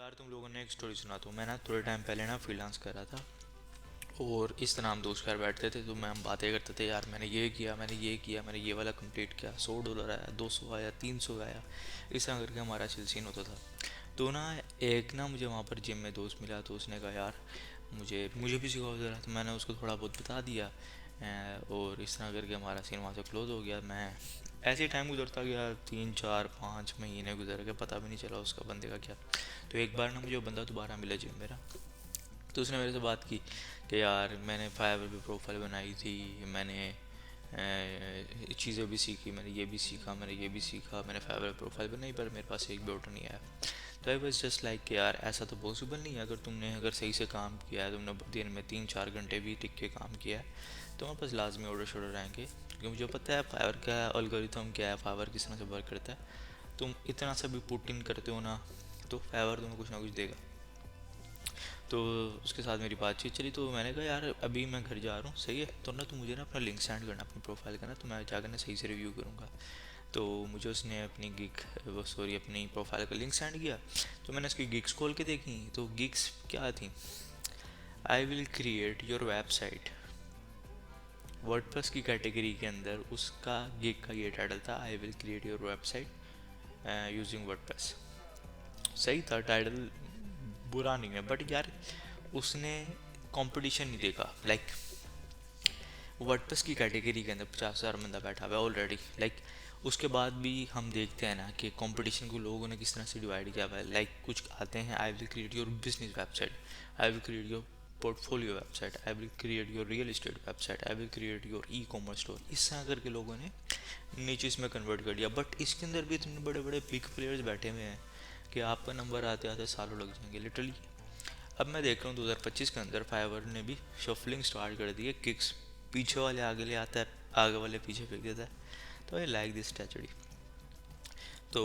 यार तुम लोगों ने एक स्टोरी सुना तो मैं ना थोड़े टाइम पहले ना फ्रीलांस कर रहा था। और इस तरह हम दोस्त यार बैठते थे तो मैं हम बातें करते थे, यार मैंने ये किया, मैंने ये किया, मैंने ये वाला कंप्लीट किया, $100 आया, 200 आया, 300 आया। इस तरह करके हमारा चिल होता था। तो ना एक ना मुझे वहाँ पर जिम में दोस्त मिला तो उसने कहा यार मुझे मुझे भी सिखाओ ज़रा। तो मैंने उसको थोड़ा बहुत बता दिया। और इस तरह करके हमारा सीन वहाँ से क्लोज हो गया। मैं ऐसे ही टाइम गुजरता गया, 3 4 5 महीने गुजर गए, पता भी नहीं चला उसका बंदे का क्या। तो एक बार ना मुझे वो बंदा दोबारा मिला जिम मेरा। तो उसने मेरे से बात की कि यार मैंने फाइवर पे प्रोफाइल बनाई थी, मैंने चीज़ें भी सीखी, मैंने ये भी सीखा, मैंने ये भी सीखा, मैंने फाइवर प्रोफाइल बनाई पर मेरे पास एक भी ऑर्डर नहीं आया। तो आई वॉज जस्ट लाइक कि यार ऐसा तो पॉसिबल नहीं है। अगर सही से काम किया है, तुमने दिन में 3 4 घंटे भी टिक के काम किया है, तुम्हारे पास लाजमी ऑर्डर शॉर्डर आएंगे। क्योंकि मुझे पता है फाइवर का एल्गोरिथम क्या है, फाइवर किस तरह से वर्क करता है। तुम इतना सा भी पुट इन करते हो ना, तो फाइवर तुम्हें कुछ ना कुछ देगा। तो उसके साथ मेरी बातचीत चली तो मैंने कहा यार अभी मैं घर जा रहा हूँ, सही है तो ना, तो मुझे ना अपना लिंक सेंड करना अपनी प्रोफाइल का ना, तो मैं जाकर ना सही से रिव्यू करूँगा। तो मुझे उसने अपनी गिग वो सॉरी अपनी प्रोफाइल का लिंक सेंड किया। तो मैंने उसकी गिग्स खोल के देखी तो गिग्स क्या थी, आई will create your website. WordPress की कैटेगरी के अंदर उसका गिग का ये टाइटल था, आई will create your website using WordPress. सही था टाइटल, बुरा नहीं है, बट यार उसने कंपटीशन नहीं देखा। लाइक वर्डप्रेस की कैटेगरी के अंदर 50,000 बंदा बैठा हुआ है ऑलरेडी। उसके बाद भी हम देखते हैं ना कि कंपटीशन को लोगों ने किस तरह से डिवाइड किया हुआ है। कुछ आते हैं, आई will create your business website, I will create your portfolio website, I will create your real estate website, I will create your e commerce store. इस तरह करके लोगों ने नीचे इसमें कन्वर्ट कर दिया। बट इसके अंदर भी इतने बड़े बड़े बिग प्लेयर्स बैठे हुए हैं कि आपका नंबर आते आते सालों लग जाएंगे लिटरली। अब मैं देख रहा हूँ 2025 के अंदर फाइवर ने भी शफलिंग स्टार्ट कर दी है, किक्स पीछे वाले आगे ले आता है, आगे वाले पीछे फेंक देता है। तो आई लाइक दिस स्ट्रेटजी। तो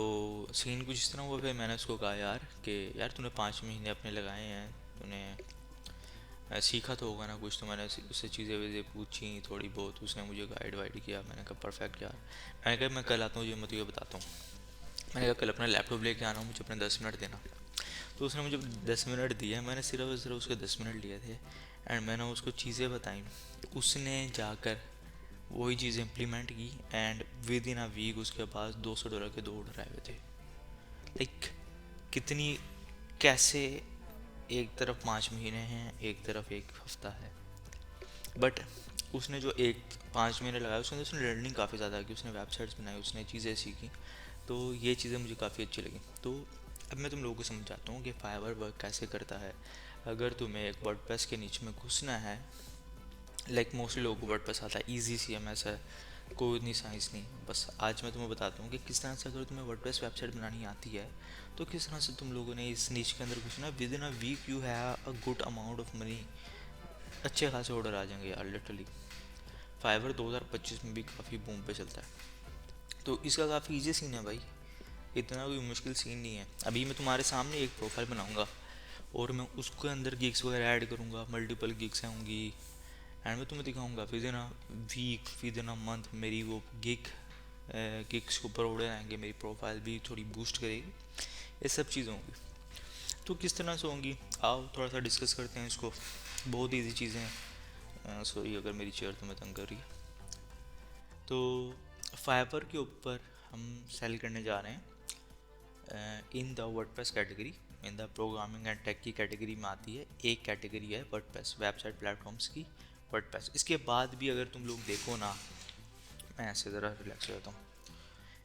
सीन कुछ इस तरह हुआ। फिर मैंने उसको कहा यार कि यार तूने 5 महीने अपने लगाए हैं, तूने सीखा तो होगा ना कुछ। तो मैंने उससे चीज़ें वीज़ें पूछी थोड़ी बहुत, उसने मुझे गाइड वाइड किया। मैंने कहा परफेक्ट यार। मैंने कहा मैं कल आता हूँ, ये मैं तुझे बताता हूँ। मैंने कहा कल अपना लैपटॉप लेके आना, मुझे अपने 10 मिनट देना। तो उसने मुझे 10 मिनट दिए, मैंने सिर्फ और सिर्फ उसके 10 मिनट लिए थे। एंड मैंने उसको चीज़ें बताई, उसने जाकर वही चीज़ इम्प्लीमेंट की। And within a week उसके पास $200 के 2 ऑर्डर आए हुए थे। लाइक कितनी, कैसे, एक तरफ 5 महीने हैं, एक तरफ एक हफ्ता है। बट उसने जो एक 5 महीने लगाए उसने उसने लर्निंग काफ़ी ज़्यादा की, उसने वेबसाइट्स बनाई, उसने चीज़ें सीखी। तो ये चीज़ें मुझे काफ़ी अच्छी लगी। तो अब मैं तुम लोगों को समझाता हूँ कि फाइवर वर्क कैसे करता है। अगर तुम्हें एक वर्डप्रेस के नीचे में घुसना है, मोस्टली लोगों को वर्डप्रेस आता है, ईजी सी एम एस है, कोई इतनी साइंस नहीं। बस आज मैं तुम्हें बताता हूँ कि किस तरह से अगर तुम्हें वर्डप्रेस वेबसाइट बनानी आती है तो किस तरह से तुम लोगों ने इस नीच के अंदर घुसना। Within a week you have a good amount of money, अच्छे खासे ऑर्डर आ जाएंगे यार लिटरली। फाइवर 2025 में भी काफ़ी बूम पे चलता है। तो इसका काफ़ी ईजी सीन है भाई, इतना कोई मुश्किल सीन नहीं है। अभी मैं तुम्हारे सामने एक प्रोफाइल बनाऊंगा और मैं उसके अंदर गिग्स वगैरह ऐड करूँगा, मल्टीपल गिग्स होंगी। एंड मैं तुम्हें दिखाऊंगा within a week, within a month मेरी वो गिग्स के ऊपर ऑर्डर आएंगे, मेरी प्रोफाइल भी थोड़ी बूस्ट करेगी। ये सब चीज़ें होंगी। तो किस तरह से होंगी, आओ थोड़ा सा डिस्कस करते हैं इसको। बहुत ईजी चीज़ें हैं। सॉरी अगर मेरी चेयर तुम्हें तंग कर रही है। तो फाइवर के ऊपर हम सेल करने जा रहे हैं in the WordPress category. In the programming and tech की कैटेगरी में आती है। एक कैटेगरी है वर्डप्रेस, वेबसाइट प्लेटफॉर्म्स की वर्डप्रेस। इसके बाद भी अगर तुम लोग देखो ना, मैं ऐसे ज़रा रिलैक्स हो जाता हूँ।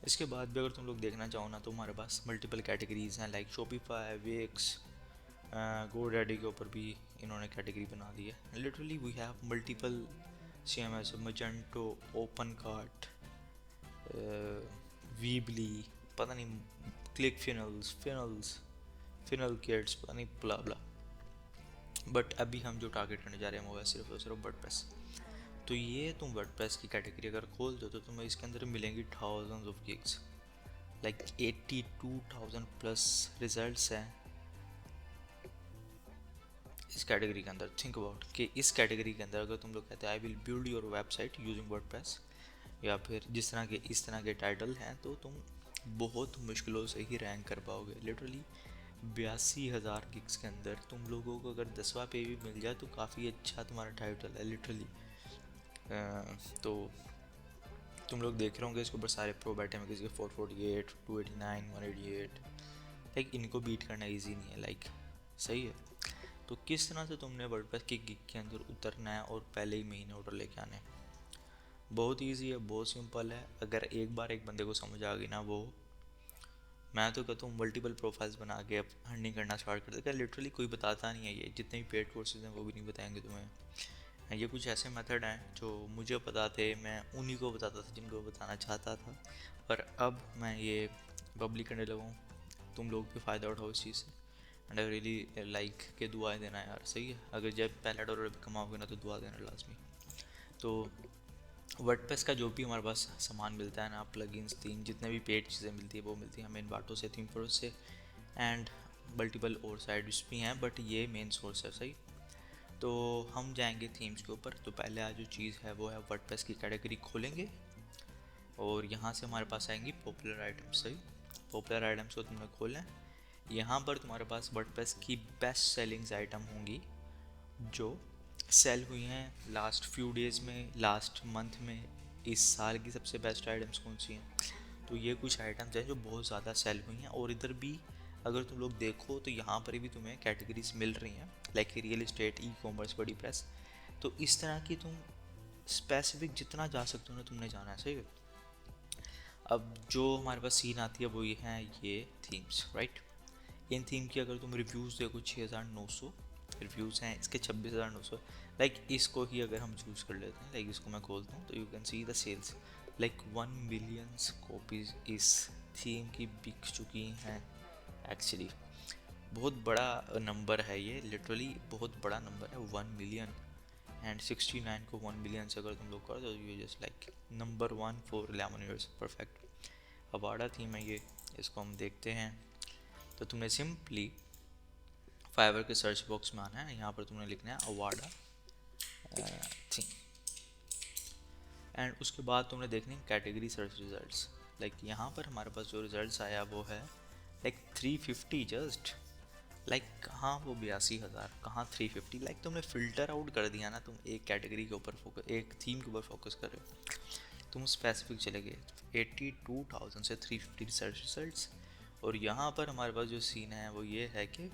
इसके बाद भी अगर तुम लोग देखना चाहो ना, तो हमारे पास मल्टीपल कैटेगरीज हैं, लाइक शॉपिफाई, विक्स, गोडैडी के ऊपर भी इन्होंने कैटेगरी बना दी है। Literally we have multiple C M S, Magento, OpenCart, Weebly, पता नहीं, क्लिक फिनल किट्स, पता नहीं ब्ला ब्ला। बट अभी हम जो टारगेट करने जा रहे हैं वो है सिर्फ और सिर्फ वर्डप्रेस। तो ये तुम वर्डप्रेस की कैटेगरी अगर खोल दो तो तुम्हें इसके अंदर मिलेंगी thousands of gigs, 82,000 plus results हैं इस कैटेगरी के अंदर। थिंक अबाउट कि इस कैटेगरी के अंदर अगर तुम लोग कहते हैं I will build your website using WordPress, या फिर जिस तरह के इस तरह के टाइटल हैं, तो तुम बहुत मुश्किलों से ही रैंक कर पाओगे लिटरली। 82,000 गिग्स के अंदर तुम लोगों को अगर 10वां पे भी मिल जाए तो काफ़ी अच्छा तुम्हारा टाइटल है लिटरली। तो तुम लोग देख रहे होंगे इसके ऊपर सारे प्रो बैठे हैं, किसी के 448, 289, 188। लाइक इनको बीट करना इजी नहीं है, लाइक सही है। तो किस तरह से तुमने वर्डप्रेस की गिग के अंदर उतरना है और पहले ही महीने ऑर्डर लेके आने हैं? बहुत ईजी है, बहुत सिंपल है। अगर एक बार एक बंदे को समझ आ गई ना, वो मैं तो कहता हूँ मल्टीपल प्रोफाइल्स बना के अब अर्निंग करना स्टार्ट कर देगा। लिटरली कोई बताता नहीं है, ये जितने भी पेड कोर्सेज हैं वो भी नहीं बताएंगे तुम्हें। ये कुछ ऐसे मेथड हैं जो मुझे पता थे, मैं उन्हीं को बताता था जिनको बताना चाहता था, पर अब मैं ये पब्लिक करने लगा हूँ। तुम लोग भी फ़ायदा उठाओ इस चीज़ से। एंड आई रियली लाइक के दुआएं देना यार, सही है। अगर जब पहला डॉलर कमाओगे ना तो दुआ देना लाजमी। तो वर्डप्रेस का जो भी हमारे पास सामान मिलता है ना, प्लगइन्स, थीम, जितने भी पेड चीज़ें मिलती है वो मिलती है हमें इन बाटों से, थीम प्रो से, एंड मल्टीपल और साइड्स भी हैं, बट ये मेन सोर्स है, सही। तो हम जाएंगे थीम्स के ऊपर। तो पहले आज जो चीज़ है वो है वर्डप्रेस की कैटेगरी खोलेंगे और यहाँ से हमारे पास आएंगी पॉपुलर आइटम्स, सही। पॉपुलर आइटम्स को तुमने खोलना है। यहाँ पर तुम्हारे पास वर्डप्रेस की बेस्ट सेलिंग्स आइटम होंगी जो सेल हुई हैं लास्ट फ्यू डेज़ में, लास्ट मंथ में। इस साल की सबसे बेस्ट आइटम्स कौन सी हैं? तो ये कुछ आइटम्स हैं जो बहुत ज़्यादा सेल हुई हैं। और इधर भी अगर तुम लोग देखो तो यहाँ पर भी तुम्हें कैटेगरीज मिल रही हैं, like real estate, e commerce, बड़ी प्रेस। तो इस तरह की तुम स्पेसिफिक जितना जा सकते हो ना तुमने जाना है, सही है। अब जो हमारे पास सीन आती है वो ये हैं ये थीम्स, राइट। इन थीम की अगर तुम रिव्यूज़ देखो 6,900 रिव्यूज़ हैं, इसके 26,900। लाइक इसको ही अगर हम चूज़ कर लेते हैं, लाइक इसको मैं खोलता हूँ तो you can see the sales, like 1 millions copies इस थीम की बिक चुकी हैं एक्चुअली। बहुत बड़ा नंबर है ये, लिटरली बहुत बड़ा नंबर है 1 मिलियन। एंड 69 को 1 मिलियन से अगर तुम लोग करो तो you just like number 1 for 11 years, perfect. Avada theme है ये, इसको हम देखते हैं। तो तुमने सिंपली फाइवर के सर्च बॉक्स में आना है, यहाँ पर तुमने लिखना है अवार्डा थीम, एंड उसके बाद तुमने देखनी कैटेगरी सर्च रिजल्ट्स। लाइक यहाँ पर हमारे पास जो रिजल्ट्स आया वो है लाइक 350 जस्ट। लाइक कहाँ वो 82,000, कहाँ 350। लाइक तुमने फ़िल्टर आउट कर दिया ना, तुम एक कैटेगरी के ऊपर फोकस, एक थीम के ऊपर फोकस कर रहे हो, तुम स्पेसिफिक चले गए। 82,000 से 350 सर्च रिजल्ट्स। और यहाँ पर हमारे पास जो सीन है वो ये है कि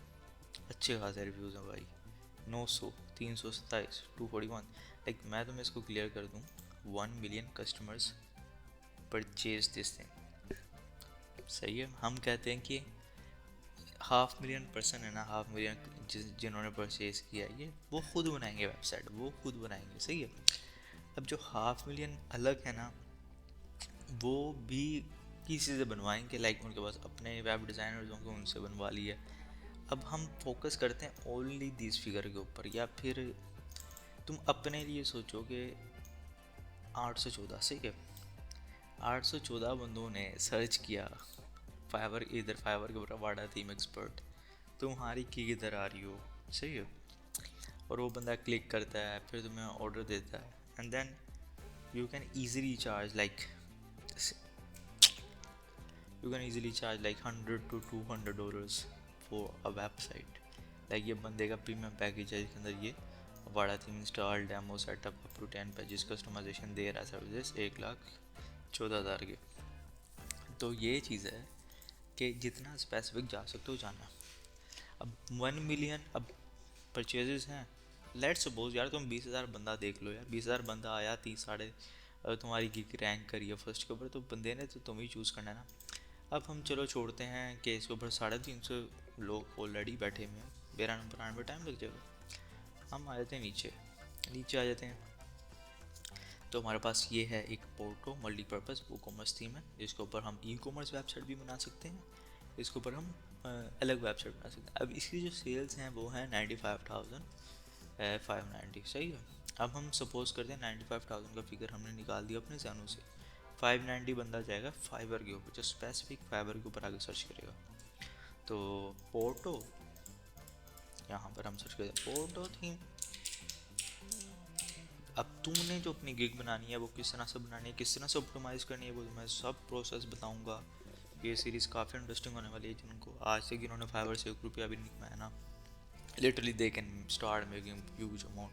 अच्छे खासे रिव्यूज़ हैं भाई। 900, 327, 241। लाइक मैं तुम्हें इसको क्लियर कर दूँ, 1 million customers purchase this thing, सही है। हम कहते हैं कि 500,000 पर्सन है ना, 500,000 जिन्होंने परचेज़ किया है, ये वो खुद बनाएंगे वेबसाइट, वो खुद बनाएंगे, सही है। अब जो 500,000 अलग है ना, वो भी किसी से बनवाएंगे, लाइक उनके पास अपने वेब डिज़ाइनर्स होंगे, उनसे बनवा लिया। अब हम फोकस करते हैं ओनली दिस फिगर के ऊपर, या फिर तुम अपने लिए सोचोगे 814, सही है। 814 बंदों ने सर्च किया फाइवर, इधर फाइवर के ऊपर वाडा थीम एक्सपर्ट, तुम्हारी की किधर आ रही हो, सही है। और वो बंदा क्लिक करता है, फिर तुम्हें ऑर्डर देता है, and then you can easily charge like $100 to $200 for a website. Like ये बंदे का प्रीमियम पैकेज है, इसके अंदर ये Avada theme install, demo, setup, up to 10 pages, customisation, दे रहा सर्विसेज 1,14,000 के। तो ये चीज़ है कि जितना स्पेसिफिक जा सकते हो जाना। अब 1 मिलियन अब परचेजेस हैं। लेट सपोज यार तुम 20,000 बंदा देख लो यार, 20,000 बंदा आया, 30 साढ़े तुम्हारी गिग रैंक करी है फर्स्ट के ऊपर, तो बंदे ने तो तुम ही चूज़ करना है ना। अब हम चलो छोड़ते हैं कि इसके ऊपर 350 लोग ऑलरेडी बैठे हुए हैं, मेरा नंबर आने में टाइम लग जाएगा। हम आ जाते हैं नीचे, नीचे आ जाते हैं। तो हमारे पास ये है एक पोर्टो मल्टीपर्पज़ वो कॉमर्स थीम है, जिसके ऊपर हम ई कॉमर्स वेबसाइट भी बना सकते हैं, इसके ऊपर हम अलग वेबसाइट बना सकते हैं। अब इसकी जो सेल्स हैं वो हैं 95,590, सही है। अब हम सपोज़ करते हैं 95,000 का फिगर हमने निकाल दिया अपने जानों से, 590 बंदा जाएगा फाइबर के ऊपर, जो स्पेसिफिक फाइबर के ऊपर आगे सर्च करेगा। तो पोर्टो, यहाँ पर हम सर्च करें पोर्टो थीम। अब तुमने जो अपनी गिग बनानी है वो किस तरह से बनानी है, किस तरह से ऑप्टिमाइज़ करनी है, वो मैं सब प्रोसेस बताऊंगा। ये सीरीज़ काफ़ी इंटरेस्टिंग होने वाली है। जिनको आज तक जिन्होंने फाइवर से 1 रुपया भी नहीं कमाया ना, literally they can start making huge amount.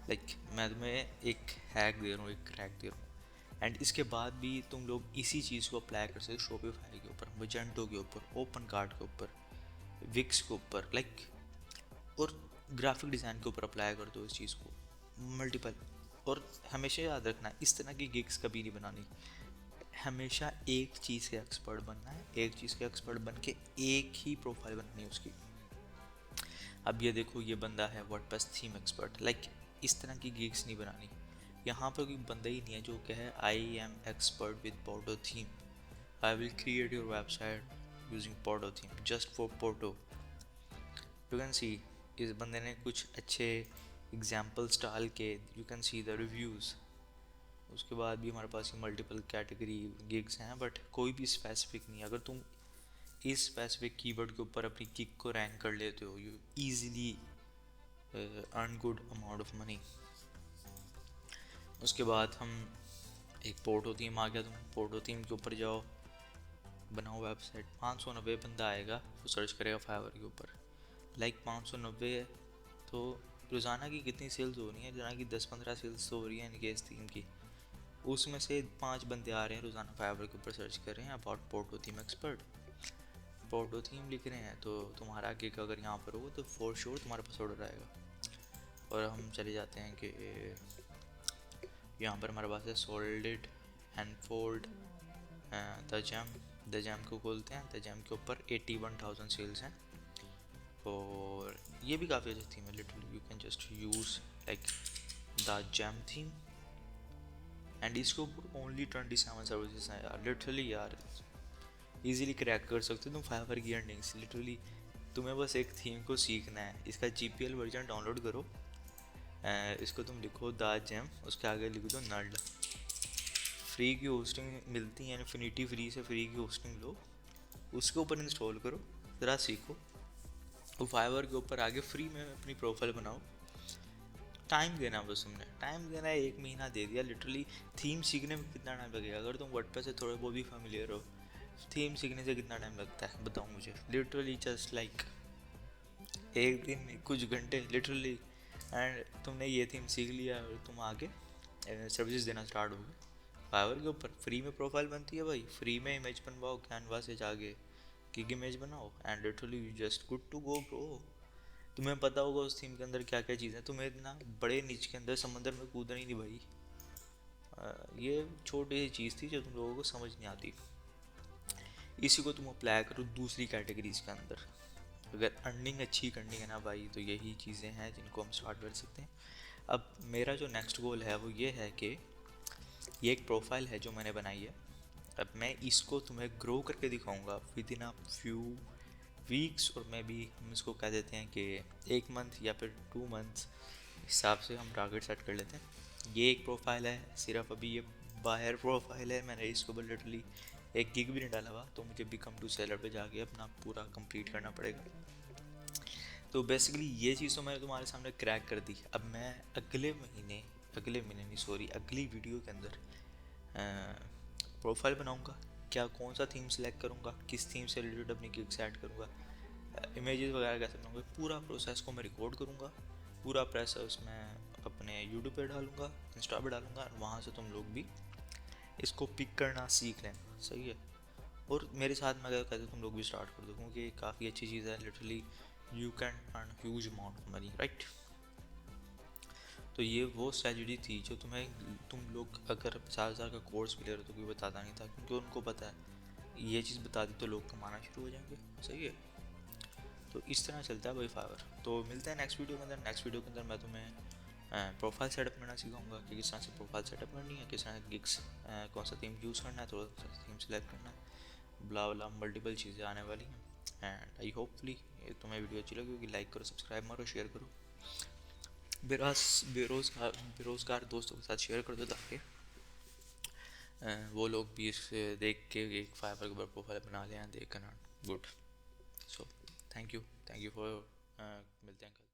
Like मैं तुम्हें एक हैक दे रहा हूँ, एक क्रैक दे रहा हूँ, एंड इसके बाद भी तुम लोग इसी चीज़ को अप्लाई कर सकते हो शॉपिफाई के ऊपर, मजेंटो के ऊपर, ओपन कार्ड के ऊपर, विक्स के ऊपर, लाइक, और ग्राफिक डिज़ाइन के ऊपर अप्लाई कर दो इस चीज़ को मल्टीपल। और हमेशा याद रखना, इस तरह की गिग्स कभी नहीं बनानी। हमेशा एक चीज़ के एक्सपर्ट बनना है, एक चीज़ के एक्सपर्ट बन के एक ही प्रोफाइल बनानी है उसकी। अब ये देखो, ये बंदा है वर्डप्रेस थीम एक्सपर्ट, लाइक इस तरह की गिग्स नहीं बनानी। यहाँ पर कोई बंदा ही नहीं है जो कहे I am expert with Porto theme, I will create your website using Porto theme just for Porto. You can see इस बंदे ने कुछ अच्छे एग्जाम्पल्स डाल के, you can see the reviews. उसके बाद भी हमारे पास ये मल्टीपल कैटेगरी गिग्स हैं, बट कोई भी स्पेसिफिक नहीं है। अगर तुम इस स्पेसिफिक कीवर्ड के ऊपर अपनी गिग को रैंक कर लेते हो, you easily earn good amount of money. उसके बाद हम एक पोर्टो थीम आ गया, तुम पोर्टो थीम के ऊपर जाओ, बनाओ वेबसाइट। 590 बंदा आएगा, वो सर्च करेगा फाइवर के ऊपर। लाइक 590 है तो रोज़ाना की कितनी सेल्स हो रही हैं? रोज़ाना की 10-15 सेल्स तो हो रही हैं इनके इस थीम की। उसमें से 5 बंदे आ रहे हैं रोज़ाना फाइवर के ऊपर सर्च कर रहे हैं about Porto theme expert, Porto theme लिख रहे हैं, तो तुम्हारा गिग अगर यहाँ पर हो तो फॉर श्योर तुम्हारे पास ऑर्डर आएगा। और हम चले जाते हैं कि यहाँ पर हमारे पास है सोल्डेड एंड फोल्ड द जैम को खोलते हैं। द जैम के ऊपर 81,000 सेल्स हैं, और ये भी काफ़ी अच्छी थीम है। Literally you can just use like the jam theme, and इसके ऊपर ओनली 27 सर्विसेज हैं यार। लिटरली यार इजीली क्रैक कर सकते हो तुम फाइवर की अर्निंग्स। लिटरली तुम्हें बस एक थीम को सीखना है, इसका GPL वर्जन डाउनलोड करो, इसको तुम लिखो द जेम, उसके आगे लिख दो नल्ड। फ्री की होस्टिंग मिलती है, इन्फिनिटी फ्री से फ्री की होस्टिंग लो, उसके ऊपर इंस्टॉल करो, ज़रा सीखो, तो फाइवर के ऊपर आगे फ्री में अपनी प्रोफाइल बनाओ। टाइम देना, बस तुमने टाइम देना है, 1 महीना दे दिया। लिटरली थीम सीखने में कितना टाइम लगेगा? अगर तुम वर्डप्रेस से थोड़े बहुत भी फेमिलियर हो, थीम सीखने से कितना टाइम लगता है बताओ मुझे? लिटरली जस्ट लाइक एक दिन, कुछ घंटे लिटरली, एंड तुमने ये थीम सीख लिया और तुम आगे सर्विसेज देना स्टार्ट हो गए फाइवर के ऊपर। फ्री में प्रोफाइल बनती है भाई, फ्री में इमेज बनवाओ, कैनवा से जाके किक इमेज बनाओ, and literally you just good to go bro. तुम्हें पता होगा उस थीम के अंदर क्या क्या चीज़ें, तुम्हें इतना बड़े नीच के अंदर समंदर में कूदना ही नहीं भाई। ये छोटी सी चीज़ थी जो तुम लोगों को समझ नहीं आती। इसी को तुम अप्लाई करो दूसरी कैटेगरीज के अंदर। अगर अर्निंग अच्छी करनी है ना भाई, तो यही चीज़ें हैं जिनको हम स्टार्ट कर सकते हैं। अब मेरा जो नेक्स्ट गोल है वो ये है कि ये एक प्रोफाइल है जो मैंने बनाई है, अब मैं इसको तुम्हें ग्रो करके दिखाऊंगा within a few weeks, और मैं भी हम इसको कह देते हैं कि 1 मंथ या फिर 2 मंथ्स हिसाब से हम टारगेट सेट कर लेते हैं। ये एक प्रोफाइल है, सिर्फ अभी ये बाहर प्रोफाइल है, मैंने इसको ऊपर लिटरली एक गिग भी नहीं डाला हुआ, तो मुझे बिकम टू सेलर पे जाके अपना पूरा कंप्लीट करना पड़ेगा। तो बेसिकली ये चीज़ तो मैंने तुम्हारे सामने क्रैक कर दी। अब मैं अगले महीने नहीं सॉरी, अगली वीडियो के अंदर प्रोफाइल बनाऊंगा, क्या कौन सा थीम सेलेक्ट करूंगा, किस थीम से रिलेटेड अपनी गिग्स ऐड करूंगा, इमेजेस वगैरह कैसे बनाऊंगा, पूरा प्रोसेस को मैं रिकॉर्ड करूंगा, पूरा प्रोसेस मैं अपने यूट्यूब पे डालूंगा, इंस्टा पे डालूंगा, और वहाँ से तुम लोग भी इसको पिक करना सीख लेना, सही है। और मेरे साथ में अगर कहते तुम लोग भी स्टार्ट कर दो, क्योंकि काफ़ी अच्छी चीज़ है। Literally you can earn huge amount of money, right. तो ये वो स्ट्रेटजी थी जो तुम लोग अगर 50,000 का कोर्स भी ले रहे हो तो कोई बताता नहीं था, क्योंकि उनको पता है ये चीज़ बता दी तो लोग कमाना शुरू हो जाएंगे, सही है। तो इस तरह चलता है भाई फाइवर। तो मिलते हैं नेक्स्ट वीडियो के अंदर। नेक्स्ट वीडियो के अंदर मैं तुम्हें प्रोफाइल सेटअप करना सिखाऊंगा कि किस तरह से प्रोफाइल सेटअप करनी है, किस तरह गिग्स, कौन सा थीम यूज़ करना है, थोड़ा सा थीम सेलेक्ट करना है, ब्ला ब्ला मल्टीपल चीज़ें आने वाली हैं। एंड आई होपफुली तुम्हें वीडियो अच्छी लगी होगी, लाइक करो, सब्सक्राइब मारो, शेयर करो, बेरोज़गार दोस्तों के साथ शेयर कर दो, ताकि वो लोग भी इसे देख के एक फाइवर के ऊपर प्रोफाइल बना लें, they can good. So thank you for मिलते हैं कल।